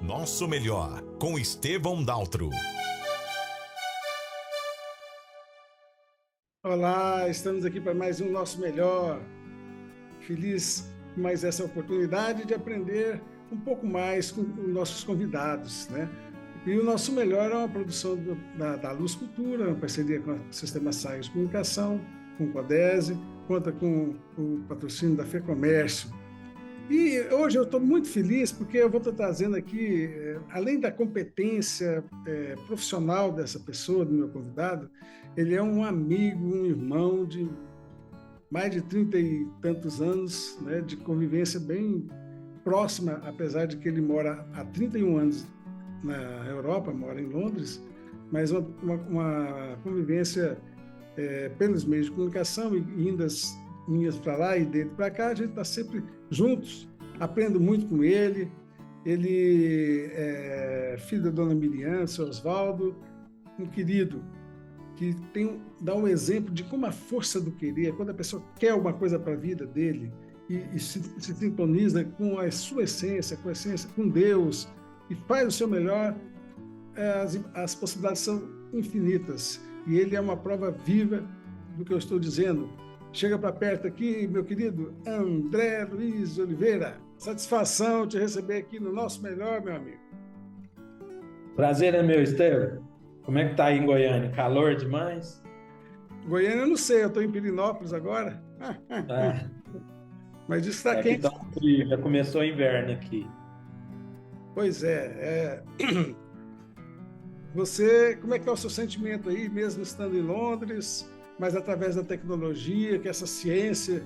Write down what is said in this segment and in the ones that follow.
Nosso Melhor, com Estevão Daltro. Olá, estamos aqui para mais um Nosso Melhor. Feliz com mais essa oportunidade de aprender um pouco mais com os nossos convidados, né? E o Nosso Melhor é uma produção da Luz Cultura, uma parceria com o Sistema Sagres Comunicação, com o Codese, conta com o patrocínio da FEComércio. E hoje eu estou muito feliz porque eu vou estar trazendo aqui, além da competência profissional dessa pessoa, do meu convidado, ele é um amigo, um irmão de mais de 30 e tantos anos, né, de convivência bem próxima, apesar de que ele mora há 31 anos na Europa, mora em Londres, mas uma convivência pelos meios de comunicação e indas minhas para lá e dele para cá, a gente está sempre juntos, aprendo muito com ele. Ele é filho da dona Miriam, seu Oswaldo, um querido que dá um exemplo de como a força do querer, quando a pessoa quer uma coisa para a vida dele e se sintoniza com a sua essência, com Deus, e faz o seu melhor, as possibilidades são infinitas. E ele é uma prova viva do que eu estou dizendo. Chega para perto aqui, meu querido André Luiz Oliveira. Satisfação te receber aqui no Nosso Melhor, meu amigo. Prazer é meu, Estevão. Como é que tá aí em Goiânia? Calor demais? Goiânia eu não sei, eu estou em Pirinópolis agora. Mas diz que está quente. Tá frio, já começou o inverno aqui. Pois Você, como é que é o seu sentimento aí, mesmo estando em Londres, mas através da tecnologia, que essa ciência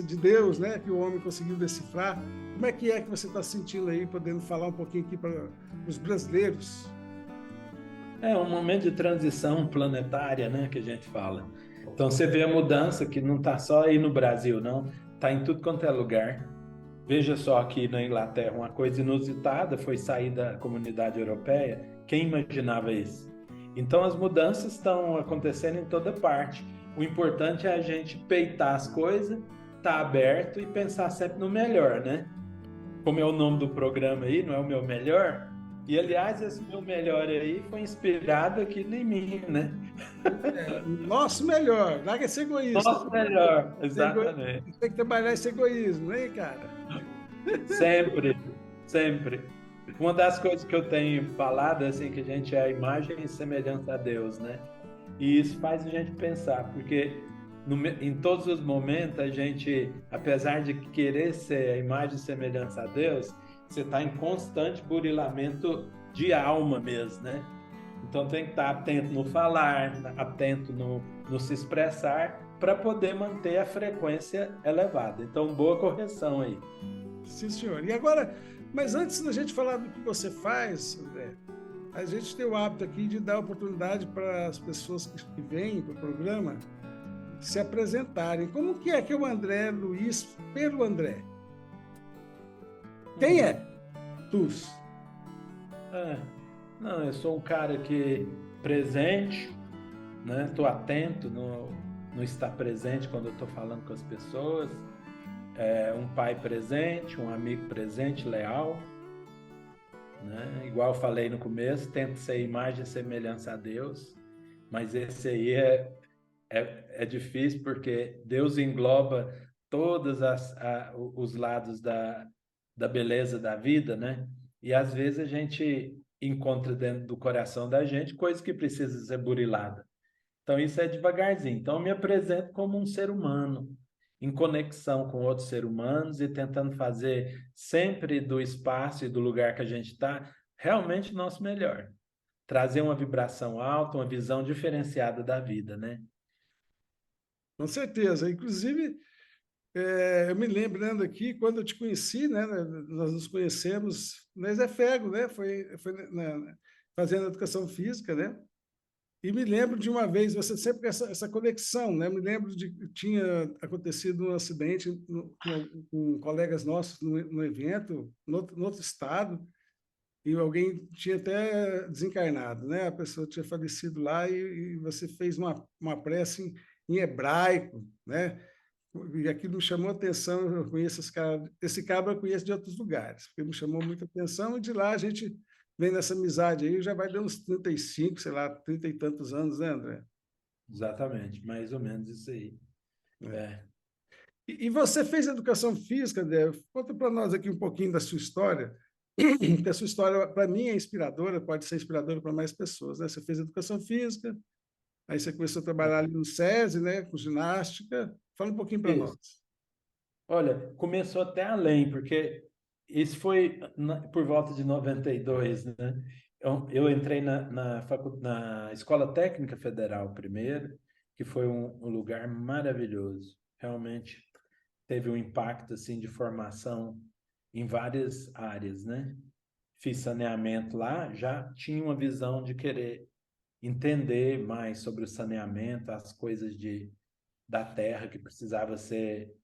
de Deus, né, que o homem conseguiu decifrar, como é que você está sentindo aí, podendo falar um pouquinho aqui para os brasileiros? É um momento de transição planetária, né, que a gente fala. Então você vê a mudança que não está só aí no Brasil, não, está em tudo quanto é lugar. Veja só aqui na Inglaterra, uma coisa inusitada foi sair da Comunidade Europeia. Quem imaginava isso? Então as mudanças estão acontecendo em toda parte. O importante é a gente peitar as coisas, estar aberto e pensar sempre no melhor, né? Como é o nome do programa aí, não é o meu melhor? E aliás, esse meu melhor aí foi inspirado aqui em mim, né? Nosso melhor, larga esse egoísmo. Nosso melhor, exatamente. Tem que trabalhar esse egoísmo, hein, cara? Sempre, sempre. Uma das coisas que eu tenho falado é assim, que a gente é a imagem e semelhança a Deus, né? E isso faz a gente pensar, porque em todos os momentos a gente, apesar de querer ser a imagem e semelhança a Deus, você está em constante burilamento de alma mesmo, né? Então tem que estar atento no falar, atento no se expressar, para poder manter a frequência elevada. Então, boa correção aí. Sim, senhor. E agora, mas antes da gente falar do que você faz, André, a gente tem o hábito aqui de dar oportunidade para as pessoas que vêm para o programa se apresentarem. Como que é o André Luiz pelo André? Quem é? Tus. Não, eu sou um cara que presente, né? Estou atento no estar presente quando eu estou falando com as pessoas. Um pai presente, um amigo presente, leal, né? Igual eu falei no começo, tento ser imagem e semelhança a Deus, mas esse aí é difícil porque Deus engloba todos os lados da beleza da vida, né? E às vezes a gente encontra dentro do coração da gente coisas que precisam ser buriladas. Então isso é devagarzinho. Então eu me apresento como um ser humano, em conexão com outros seres humanos e tentando fazer sempre do espaço e do lugar que a gente está realmente o nosso melhor. Trazer uma vibração alta, uma visão diferenciada da vida, né? Com certeza. Inclusive, eu me lembrando aqui, quando eu te conheci, né, nós nos conhecemos na Zefego, né, foi fazendo educação física, né? E me lembro de uma vez, você sempre com essa conexão, né? Me lembro de que tinha acontecido um acidente com colegas nossos no evento, no outro estado, e alguém tinha até desencarnado, né? A pessoa tinha falecido lá e você fez uma prece em hebraico, né? E aquilo me chamou a atenção, eu conheço esse cabra eu conheço de outros lugares, porque me chamou muita atenção, e de lá a gente vem nessa amizade aí, já vai dar uns 35, sei lá, 30 e tantos anos, né, André? Exatamente, mais ou menos isso aí. É. É. E você fez educação física, André? Conta para nós aqui um pouquinho da sua história, porque a sua história, para mim, é inspiradora, pode ser inspiradora para mais pessoas, né? Você fez educação física, aí você começou a trabalhar ali no SESI, né, com ginástica. Fala um pouquinho para nós. Isso. Olha, começou até além, porque isso foi por volta de 92, né? Eu entrei na Escola Técnica Federal primeiro, que foi um lugar maravilhoso. Realmente teve um impacto assim de formação em várias áreas, né? Fiz saneamento lá, já tinha uma visão de querer entender mais sobre o saneamento, as coisas da terra que precisava ser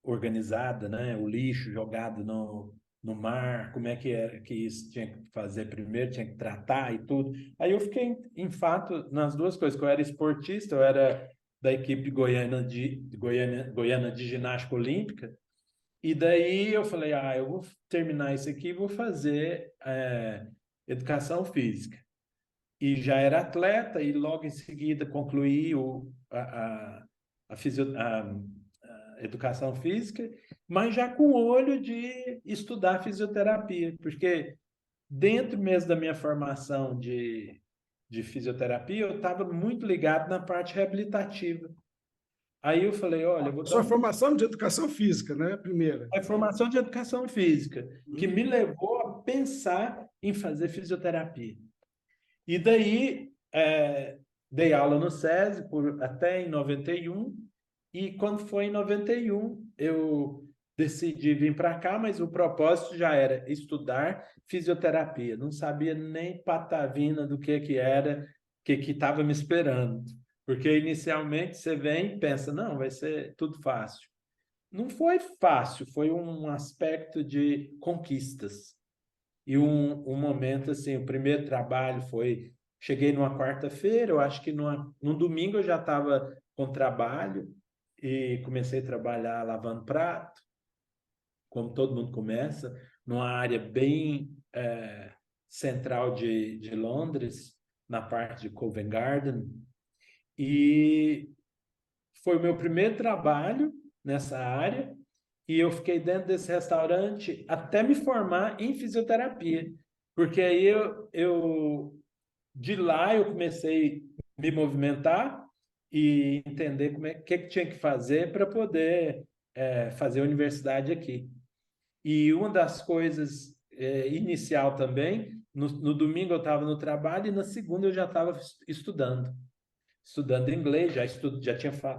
organizada, né? O lixo jogado no mar, como é que era que isso tinha que fazer primeiro, tinha que tratar e tudo. Aí eu fiquei, em fato, nas duas coisas, que eu era esportista, eu era da equipe goiana de ginástica olímpica, e daí eu falei, eu vou terminar isso aqui e vou fazer educação física. E já era atleta, e logo em seguida concluí a, fisio, a educação física, mas já com o olho de estudar fisioterapia, porque dentro mesmo da minha formação de fisioterapia, eu estava muito ligado na parte reabilitativa. Aí eu falei, olha, eu vou dar Sua formação de educação física, né? Primeira. a formação de educação física, que me levou a pensar em fazer fisioterapia. E daí, dei aula no SESI até em 91, e quando foi em 91, eu decidi vir para cá, mas o propósito já era estudar fisioterapia. Não sabia nem patavina do que era, o que estava me esperando. Porque inicialmente você vem e pensa, não, vai ser tudo fácil. Não foi fácil, foi um aspecto de conquistas. E um momento assim, o primeiro trabalho foi, cheguei numa quarta-feira, eu acho que num domingo eu já estava com trabalho e comecei a trabalhar lavando prato, como todo mundo começa, numa área bem central de Londres, na parte de Covent Garden, e foi o meu primeiro trabalho nessa área, e eu fiquei dentro desse restaurante até me formar em fisioterapia, porque aí de lá eu comecei a me movimentar e entender que tinha que fazer para poder fazer a universidade aqui. E uma das coisas inicial também, no domingo eu estava no trabalho e na segunda eu já estava estudando inglês,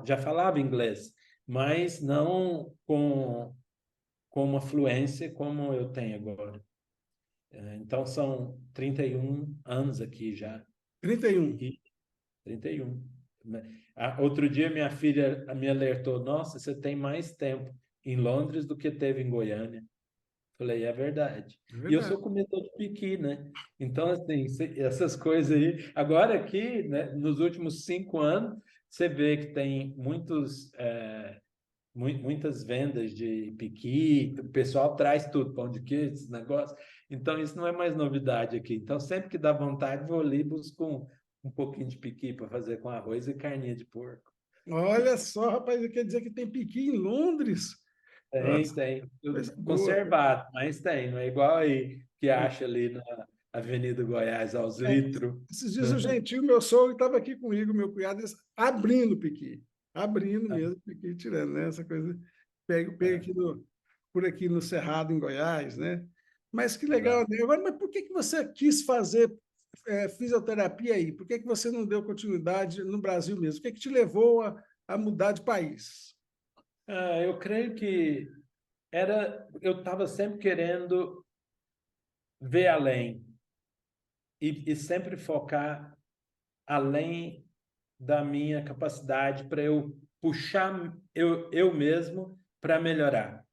já falava inglês, mas não com uma fluência como eu tenho agora. Então são 31 anos aqui já. 31. E 31. Outro dia minha filha me alertou, nossa, você tem mais tempo em Londres do que teve em Goiânia. Falei, é verdade. É E eu verdade. sou comedor de piqui, né? Então, assim, essas coisas aí. Agora aqui, né, nos últimos 5 anos, você vê que tem muitas vendas de piqui, o pessoal traz tudo, pão de queijo, esses negócios. Então, isso não é mais novidade aqui. Então, sempre que dá vontade, vou ali e busco um pouquinho de piqui para fazer com arroz e carninha de porco. Olha só, rapaz, quer dizer que tem piqui em Londres? Tem, Nossa, tem. coisa boa. Conservado, mas tem. Não é igual aí que acha ali na Avenida Goiás aos É, litros, esses dias o né? Gentil, meu sogro, estava aqui comigo, meu cunhado, abrindo piqui. Abrindo Ah, mesmo, piqui, tirando, né? Essa coisa. Pega ah, aqui por aqui no Cerrado, em Goiás, né? Mas que legal, exato. né? Agora, mas por que você quis fazer fisioterapia aí? Por que você não deu continuidade no Brasil mesmo? O que te levou a mudar de país? Eu creio que eu estava sempre querendo ver além e sempre focar além da minha capacidade para eu puxar eu mesmo para melhorar.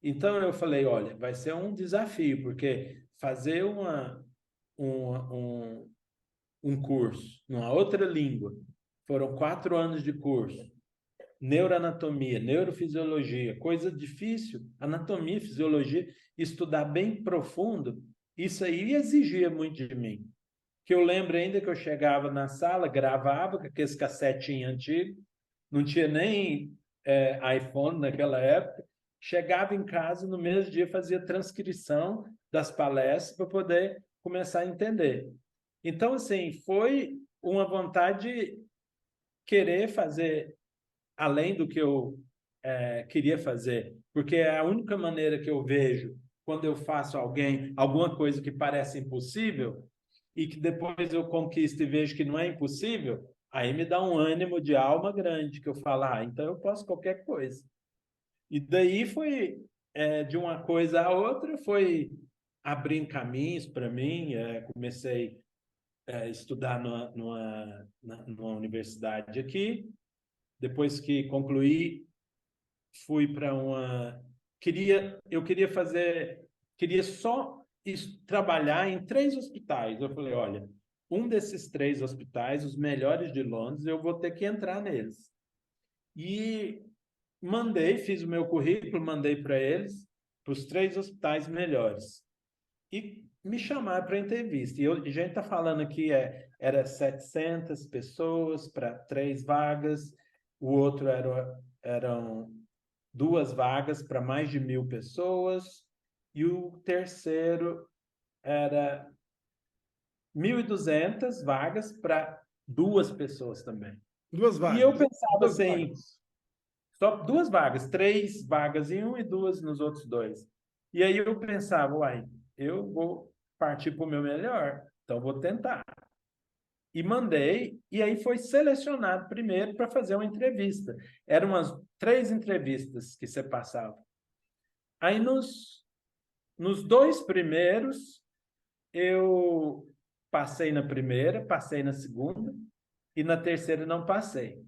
Então eu falei, olha, vai ser um desafio, porque fazer um, um curso numa outra língua, foram 4 anos de curso, neuroanatomia, neurofisiologia, coisa difícil, anatomia, fisiologia, estudar bem profundo, isso aí exigia muito de mim. Que eu lembro ainda que eu chegava na sala, gravava com aqueles cassetinhos antigos, não tinha nem iPhone naquela época, chegava em casa, no mesmo dia fazia transcrição das palestras para poder começar a entender. Então, assim, foi uma vontade de querer fazer além do que eu queria fazer, porque é a única maneira que eu vejo quando eu faço alguma coisa que parece impossível e que depois eu conquisto e vejo que não é impossível, aí me dá um ânimo de alma grande, que eu falo, então eu posso qualquer coisa. E daí foi, de uma coisa a outra, foi abrindo caminhos para mim, comecei a estudar numa universidade aqui, depois que concluí, fui para eu queria só trabalhar em 3 hospitais. Eu falei, olha, um desses 3 hospitais, os melhores de Londres, eu vou ter que entrar neles. E fiz o meu currículo, mandei para eles, para os 3 hospitais melhores. E me chamaram para entrevista. E a gente está falando aqui, era 700 pessoas para 3 vagas, o outro eram 2 vagas para mais de 1.000 pessoas, e o terceiro era 1.200 vagas para 2 pessoas também. 2 E eu vagas. pensava 2 assim, vagas. só 2 vagas, 3 vagas em um e 2 nos outros 2. E aí eu pensava, eu vou partir para o meu melhor, então vou tentar. E mandei, e aí foi selecionado primeiro para fazer uma entrevista. Eram umas 3 entrevistas que você passava. Aí nos 2 primeiros, eu passei na primeira, passei na segunda, e na terceira não passei.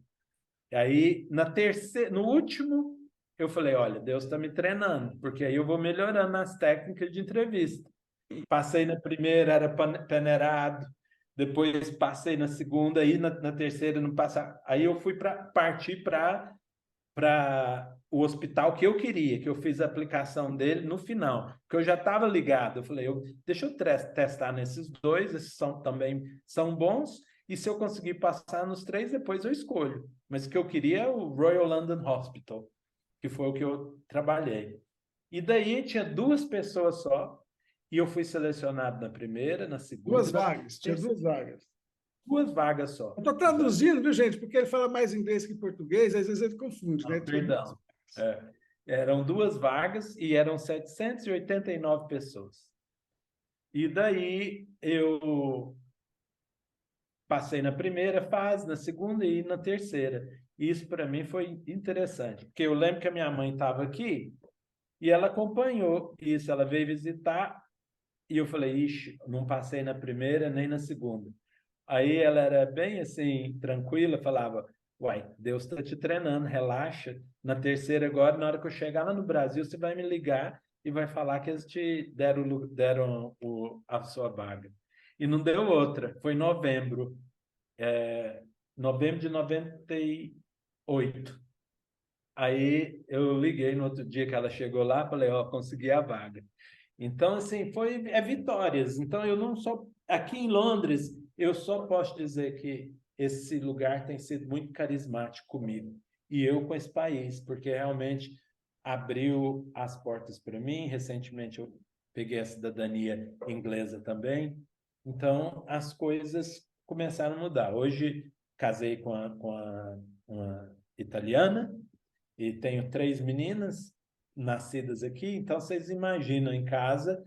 E aí, no último, eu falei, olha, Deus está me treinando, porque aí eu vou melhorando nas técnicas de entrevista. Passei na primeira, era peneirado, depois passei na segunda, aí na terceira não passava. Aí eu fui partir para o hospital que eu queria, que eu fiz a aplicação dele no final, porque eu já estava ligado. Eu falei, deixa eu testar nesses 2, esses também são bons, e se eu conseguir passar nos 3, depois eu escolho. Mas o que eu queria é o Royal London Hospital, que foi o que eu trabalhei. E daí tinha 2 pessoas só, e eu fui selecionado na primeira, na segunda... 2 vagas, tinha 2 vagas. 2 vagas só. Eu estou traduzindo, viu, gente? Porque ele fala mais inglês que português, às vezes ele confunde, né? Perdão. Eram 2 vagas e eram 789 pessoas. E daí eu passei na primeira fase, na segunda e na terceira. Isso para mim foi interessante, porque eu lembro que a minha mãe estava aqui e ela acompanhou isso, ela veio visitar e eu falei, ixi, não passei na primeira nem na segunda. Aí ela era bem assim, tranquila, falava, Deus está te treinando, relaxa. Na terceira agora, na hora que eu chegar lá no Brasil, você vai me ligar e vai falar que eles te deram a sua vaga. E não deu outra, foi novembro. Novembro de 98. Aí eu liguei no outro dia que ela chegou lá, falei, consegui a vaga. Então, assim, vitórias. Então, eu não só... Aqui em Londres, eu só posso dizer que esse lugar tem sido muito carismático comigo. E eu com esse país, porque realmente abriu as portas para mim. Recentemente, eu peguei a cidadania inglesa também. Então, as coisas começaram a mudar. Hoje, casei com uma italiana e tenho 3 meninas nascidas aqui, então vocês imaginam em casa,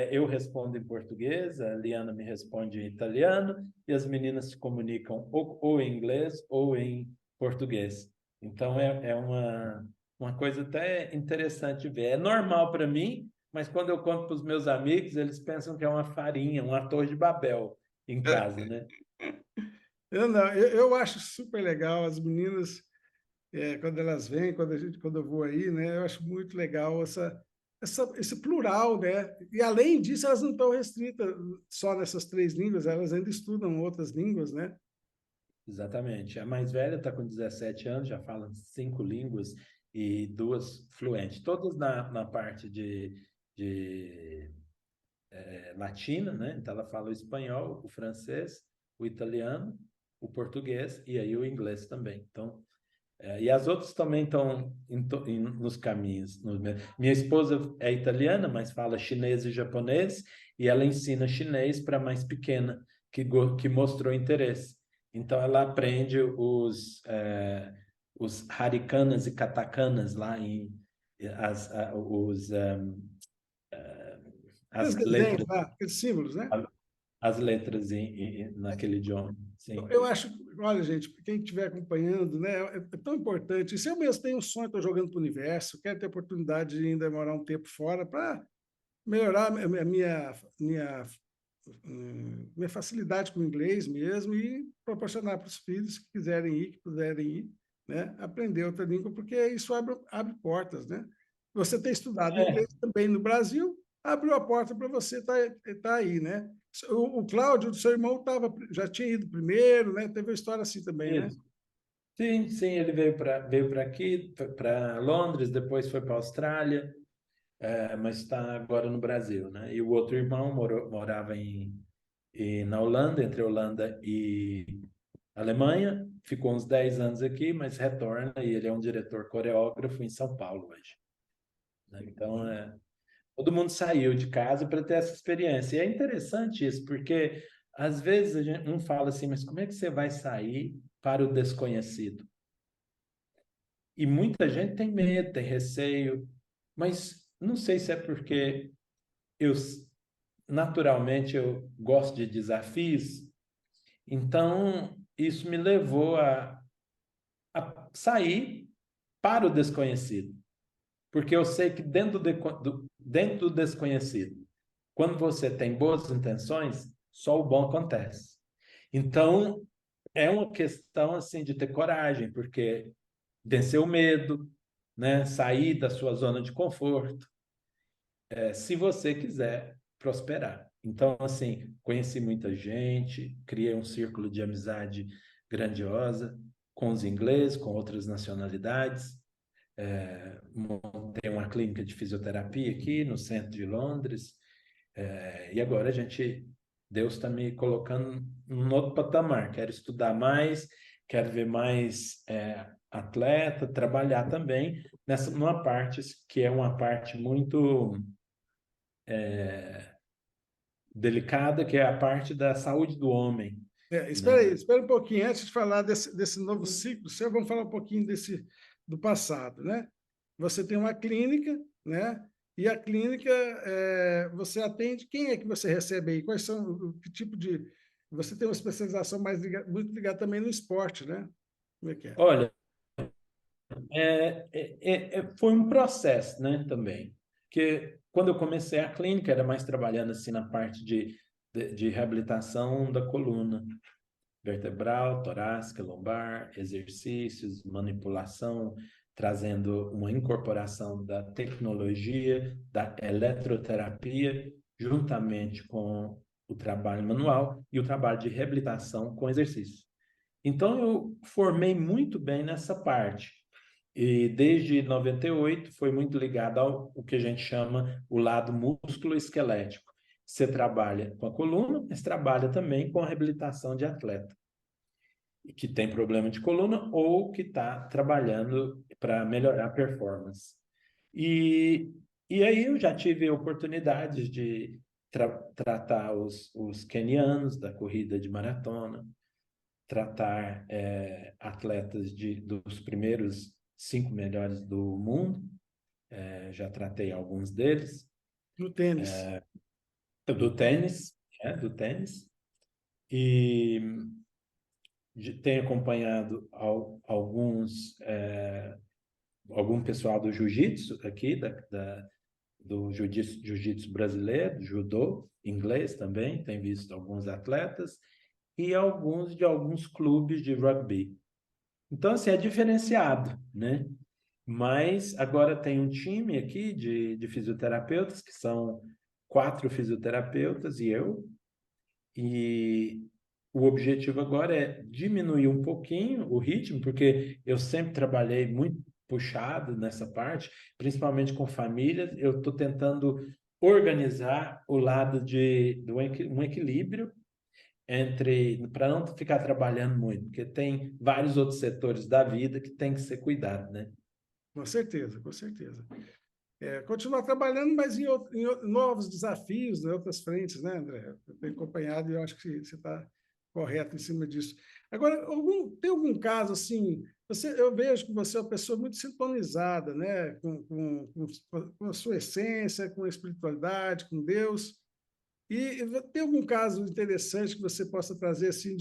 eu respondo em português, a Liana me responde em italiano, e as meninas se comunicam ou em inglês ou em português. Então é uma coisa até interessante de ver. É normal para mim, mas quando eu conto para os meus amigos, eles pensam que é uma farinha, uma torre de Babel em casa, né? Eu acho super legal as meninas, quando elas vêm, quando eu vou aí, né? Eu acho muito legal esse plural, né? E além disso, elas não estão restritas só nessas 3 línguas, elas ainda estudam outras línguas, né? exatamente. A mais velha está com 17 anos, já fala 5 línguas e 2 fluentes, todas na parte de latina, né? Então ela fala o espanhol, o francês, o italiano, o português e aí o inglês também. Então, e as outras também estão nos caminhos. Minha esposa é italiana, mas fala chinês e japonês, e ela ensina chinês para a mais pequena, que mostrou interesse. Então, ela aprende os harikanas e katakanas lá as, a- os, Aqueles as desenhos letras, lá, aqueles símbolos, né? as letras naquele idioma. Eu Sim. eu acho, olha, gente, quem estiver acompanhando, né, é tão importante. Se eu mesmo tenho um sonho, estou jogando para o universo, quero ter oportunidade de ainda morar um tempo fora para melhorar minha facilidade com o inglês mesmo e proporcionar para os filhos que quiserem ir, que puderem ir, né, aprender outra língua, porque isso abre portas, né? Você ter estudado inglês também no Brasil abriu a porta para você tá aí, né? O Cláudio, do seu irmão, já tinha ido primeiro, né? Teve uma história assim também, né? Isso. Sim, sim, ele veio para aqui, para Londres, depois foi para a Austrália, mas está agora no Brasil, né? E o outro irmão morava na Holanda, entre Holanda e Alemanha, ficou uns 10 anos aqui, mas retorna e ele é um diretor coreógrafo em São Paulo hoje, né? Então, todo mundo saiu de casa para ter essa experiência. E é interessante isso, porque às vezes um fala assim, mas como é que você vai sair para o desconhecido? E muita gente tem medo, tem receio, mas não sei se é porque eu naturalmente eu gosto de desafios, então isso me levou a sair para o desconhecido, porque eu sei que dentro do desconhecido, quando você tem boas intenções, só o bom acontece. Então, é uma questão assim de ter coragem, porque vencer o medo, né? Sair da sua zona de conforto, se você quiser prosperar. Então, assim, conheci muita gente, criei um círculo de amizade grandiosa com os ingleses, com outras nacionalidades. Montei uma clínica de fisioterapia aqui no centro de Londres. E agora Deus está me colocando num outro patamar. Quero estudar mais, quero ver mais atleta, trabalhar também numa parte que é uma parte muito delicada, que é a parte da saúde do homem, Espera aí, né? espera um pouquinho. Antes de falar desse novo ciclo seu, vamos falar um pouquinho do passado, né? Você tem uma clínica, né? E a clínica, você atende, quem é que você recebe aí? Quais são, que tipo de... Você tem uma especialização muito ligada também no esporte, né? Como é que é? Olha, foi um processo, né, também. Que quando eu comecei a clínica, era mais trabalhando assim na parte de reabilitação da coluna vertebral, torácica, lombar, exercícios, manipulação, trazendo uma incorporação da tecnologia, da eletroterapia, juntamente com o trabalho manual e o trabalho de reabilitação com exercício. Então, eu formei muito bem nessa parte. E desde 98 foi muito ligado ao o que a gente chama o lado músculo-esquelético. Você trabalha com a coluna, mas trabalha também com a reabilitação de atleta que tem problema de coluna ou que está trabalhando para melhorar a performance. E, e aí eu já tive oportunidades de tratar os quenianos da corrida de maratona, tratar atletas dos primeiros 5 melhores do mundo, já tratei alguns deles, No tênis. do tênis, e tenho acompanhado algum pessoal do jiu-jitsu aqui, do jiu-jitsu brasileiro, judô, inglês também, tem visto alguns atletas, e alguns de alguns clubes de rugby. Então, assim, é diferenciado, né? Mas agora tem um time aqui de fisioterapeutas, que são 4 fisioterapeutas e eu, e o objetivo agora é diminuir um pouquinho o ritmo, porque eu sempre trabalhei muito puxado nessa parte, principalmente com famílias. Eu estou tentando organizar o lado de um equilíbrio entre, para não ficar trabalhando muito, porque tem vários outros setores da vida que tem que ser cuidado, né? Com certeza, com certeza. Continuar trabalhando, mas em novos desafios, em outras frentes, né, André? Eu tenho acompanhado e eu acho que você está correto em cima disso. Agora, tem algum caso assim? Eu vejo que você é uma pessoa muito sintonizada, né, com a sua essência, com a espiritualidade, com Deus. E tem algum caso interessante que você possa trazer assim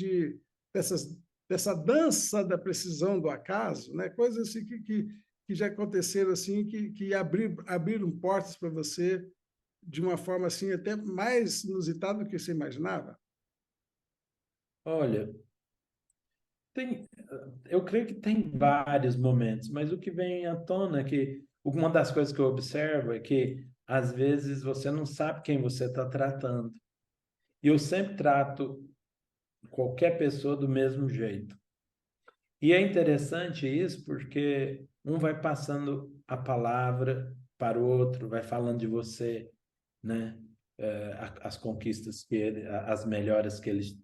dessas, dessa dança da precisão do acaso, né? Coisas assim que já aconteceram assim que abriram portas para você de uma forma assim até mais inusitada do que você imaginava? Olha, tem, eu creio que tem vários momentos, mas o que vem à tona é que uma das coisas que eu observo é que às vezes você não sabe quem você está tratando. E eu sempre trato qualquer pessoa do mesmo jeito. E é interessante isso porque um vai passando a palavra para o outro, vai falando de você, né? As conquistas que as melhoras que eles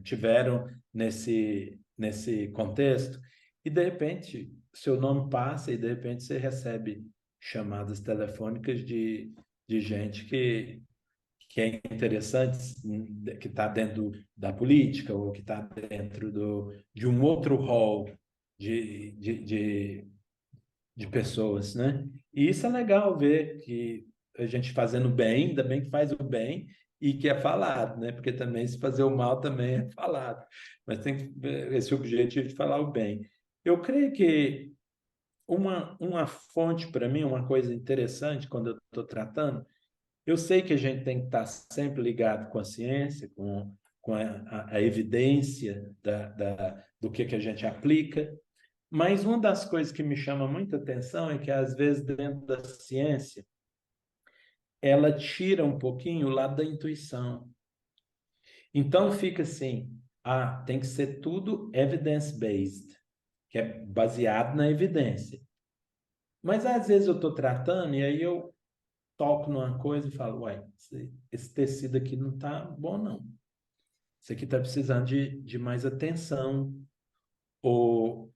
tiveram nesse contexto. E de repente, seu nome passa e de repente você recebe chamadas telefônicas de gente que é interessante, que está dentro da política ou que está dentro de um outro rol de, de, de, de pessoas, né? E isso é legal ver que a gente fazendo bem, ainda bem que faz o bem e que é falado, né? Porque também se fazer o mal também é falado, mas tem que ver esse objetivo de falar o bem. Eu creio que uma fonte para mim, uma coisa interessante quando eu estou tratando, eu sei que a gente tem que estar sempre ligado com a ciência, com a evidência do que a gente aplica, mas uma das coisas que me chama muita atenção é que, às vezes, dentro da ciência, ela tira um pouquinho o lado da intuição. Então, fica assim, tem que ser tudo evidence-based, que é baseado na evidência. Mas, às vezes, eu estou tratando e aí eu toco numa coisa e falo, uai, esse tecido aqui não está bom, não. Isso aqui está precisando de mais atenção, ou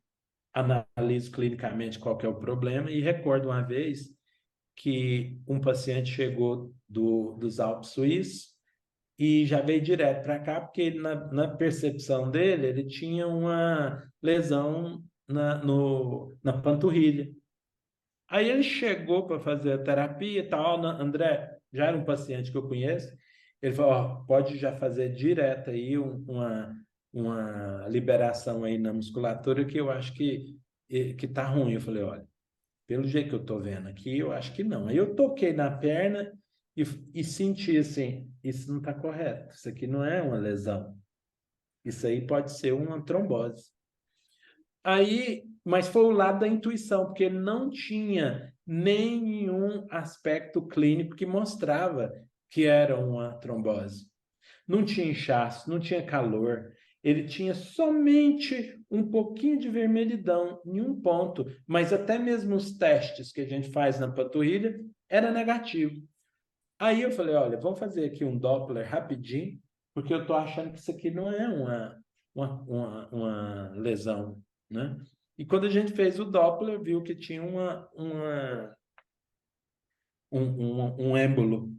analiso clinicamente qual que é o problema, e recordo uma vez que um paciente chegou dos Alpes Suíços e já veio direto para cá, porque ele, na percepção dele, ele tinha uma lesão na panturrilha. Aí ele chegou para fazer a terapia e tal, André, já era um paciente que eu conheço, ele falou, ó, pode já fazer direto aí uma liberação aí na musculatura que eu acho que tá ruim. Eu falei, olha, pelo jeito que eu tô vendo aqui, eu acho que não. Aí eu toquei na perna e, e senti assim, isso não tá correto, isso aqui não é uma lesão, isso aí pode ser uma trombose. Aí, mas foi o lado da intuição, porque ele não tinha nenhum aspecto clínico que mostrava que era uma trombose. Não tinha inchaço, não tinha calor, ele tinha somente um pouquinho de vermelhidão em um ponto, mas até mesmo os testes que a gente faz na panturrilha era negativo. Aí eu falei, olha, vamos fazer aqui um Doppler rapidinho, porque eu estou achando que isso aqui não é uma lesão, né? E quando a gente fez o Doppler, viu que tinha um êmbolo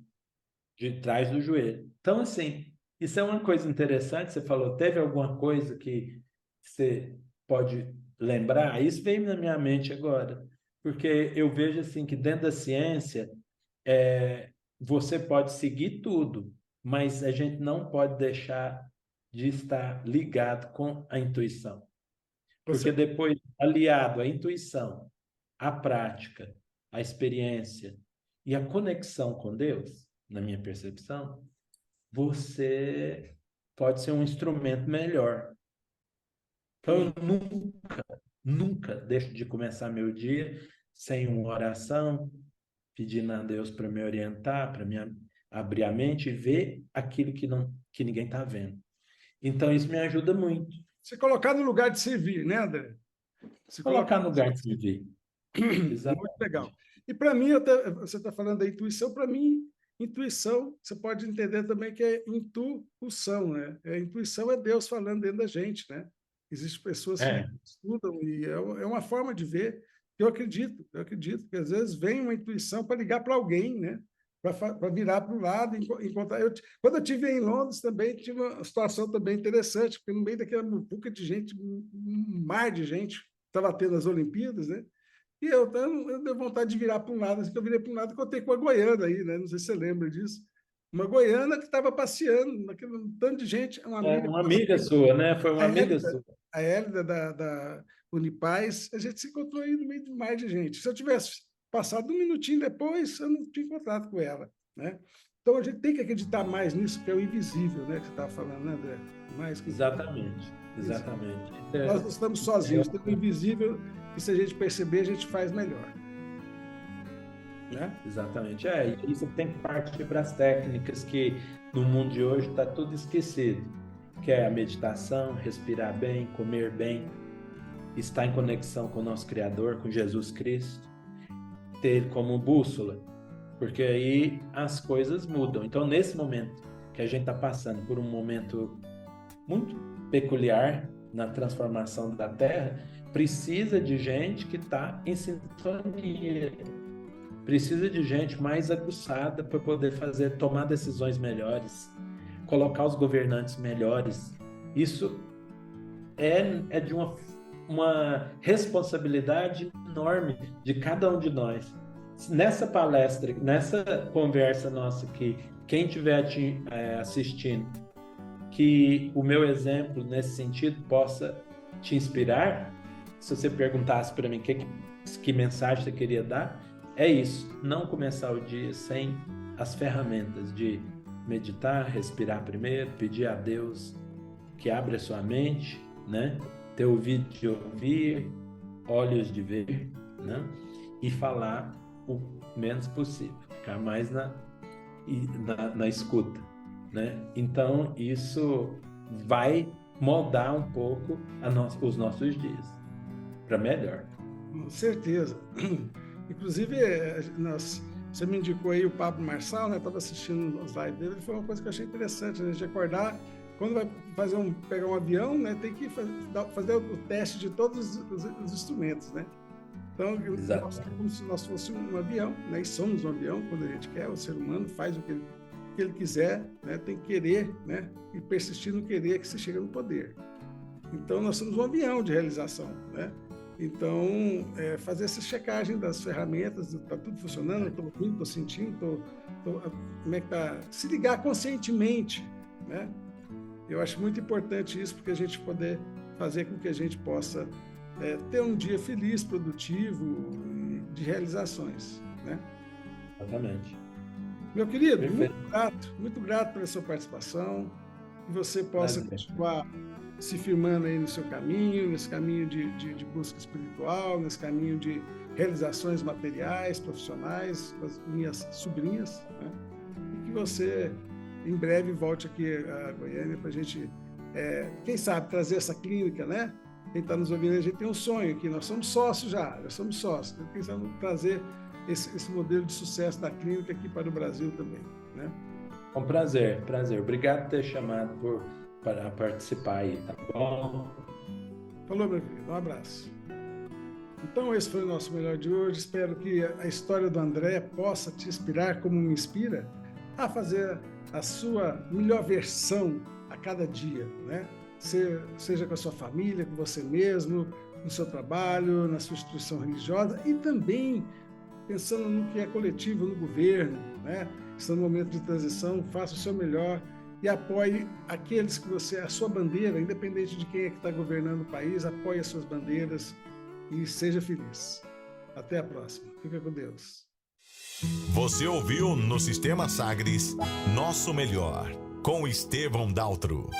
de trás do joelho. Então, assim, isso é uma coisa interessante. Você falou, teve alguma coisa que você pode lembrar? Isso veio na minha mente agora, porque eu vejo assim que dentro da ciência você pode seguir tudo, mas a gente não pode deixar de estar ligado com a intuição. Porque Você, depois, aliado à intuição, à prática, à experiência e à conexão com Deus, na minha percepção, você pode ser um instrumento melhor. Então, eu nunca deixo de começar meu dia sem uma oração, pedindo a Deus para me orientar, abrir a mente e ver aquilo que ninguém está vendo. Então, isso me ajuda muito. Se colocar no lugar de servir, né, André? Se Colocar no lugar de servir. Muito legal. E para mim, você está falando da intuição, para mim, intuição, você pode entender também que é intuição, né? Intuição é Deus falando dentro da gente, né? Existem pessoas que estudam e é uma forma de ver. Eu acredito que às vezes vem uma intuição para ligar para alguém, né? Para virar para o lado, encontrar. Quando eu estive em Londres também, tive uma situação também interessante, porque no meio daquela muvuca de gente, um mar de gente, estava tendo as Olimpíadas, né? E eu dei vontade de virar para um lado, assim, que eu virei para um lado e contei com a goiana aí, né? Não sei se você lembra disso. Uma goiana que estava passeando, naquele tanto de gente, uma amiga sua, né? Foi uma amiga Hélida, sua. A Hélida da Unipaz, a gente se encontrou aí no meio de mais de gente. Se eu tivesse passado um minutinho depois, eu não tinha encontrado com ela, né? Então a gente tem que acreditar mais nisso, que é o invisível, né? Que você estava falando, né, André? Mais que Exatamente. Nós não estamos sozinhos, tem o invisível, que se a gente perceber, a gente faz melhor. Né? Exatamente. E isso tem que partir para as técnicas que no mundo de hoje está tudo esquecido, que é a meditação, respirar bem, comer bem, estar em conexão com o nosso Criador, com Jesus Cristo, ter Ele como bússola, porque aí as coisas mudam. Então, nesse momento que a gente está passando por um momento muito peculiar na transformação da Terra, precisa de gente que está em sintonia, precisa de gente mais aguçada para poder tomar decisões melhores, colocar os governantes melhores. Isso é de uma responsabilidade enorme de cada um de nós. Nessa palestra, nessa conversa nossa aqui, quem estiver assistindo, que o meu exemplo nesse sentido possa te inspirar. Se você perguntasse para mim que mensagem você queria dar, é isso, não começar o dia sem as ferramentas de meditar, respirar primeiro, pedir a Deus que abra a sua mente, né? Ter ouvido de ouvir, olhos de ver, né? E falar o menos possível, ficar mais na escuta, né? Então, isso vai moldar um pouco os nossos dias para melhor. Com certeza. Inclusive, você me indicou aí o Pablo Marçal, né? Estava assistindo as lives dele, foi uma coisa que eu achei interessante, né? De acordar, quando vai pegar um avião, né? Tem que fazer o teste de todos os instrumentos, né? Então, nós, como se nós fôssemos um avião, né? E somos um avião quando a gente quer, o ser humano faz o que ele quiser, né? Tem que querer, né? E persistir no querer que se chega no poder. Então, nós somos um avião de realização, né? Então, fazer essa checagem das ferramentas, está tudo funcionando, estou ouvindo, estou sentindo, como é que está? Se ligar conscientemente, né? Eu acho muito importante isso, porque a gente poder fazer com que a gente possa ter um dia feliz, produtivo, de realizações, né? Exatamente. Meu querido, muito grato pela sua participação, que você possa continuar se firmando aí no seu caminho, nesse caminho de busca espiritual, nesse caminho de realizações materiais, profissionais, com as minhas sobrinhas, né? E que você, em breve, volte aqui a Goiânia para a gente, quem sabe, trazer essa clínica, né? Quem está nos ouvindo, a gente tem um sonho aqui, nós somos sócios já somos sócios, quem sabe trazer esse modelo de sucesso da clínica aqui para o Brasil também, né? Com prazer. Obrigado por ter chamado para participar aí, tá bom? Falou, meu querido. Um abraço. Então, esse foi o nosso Melhor de hoje. Espero que a história do André possa te inspirar, como me inspira, a fazer a sua melhor versão a cada dia, né? Seja com a sua família, com você mesmo, no seu trabalho, na sua instituição religiosa e também pensando no que é coletivo, no governo, né? Estando no momento de transição, faça o seu melhor e apoie aqueles que a sua bandeira, independente de quem é que está governando o país, apoie as suas bandeiras e seja feliz. Até a próxima. Fica com Deus. Você ouviu no Sistema Sagres Nosso Melhor, com Estevão Daltro.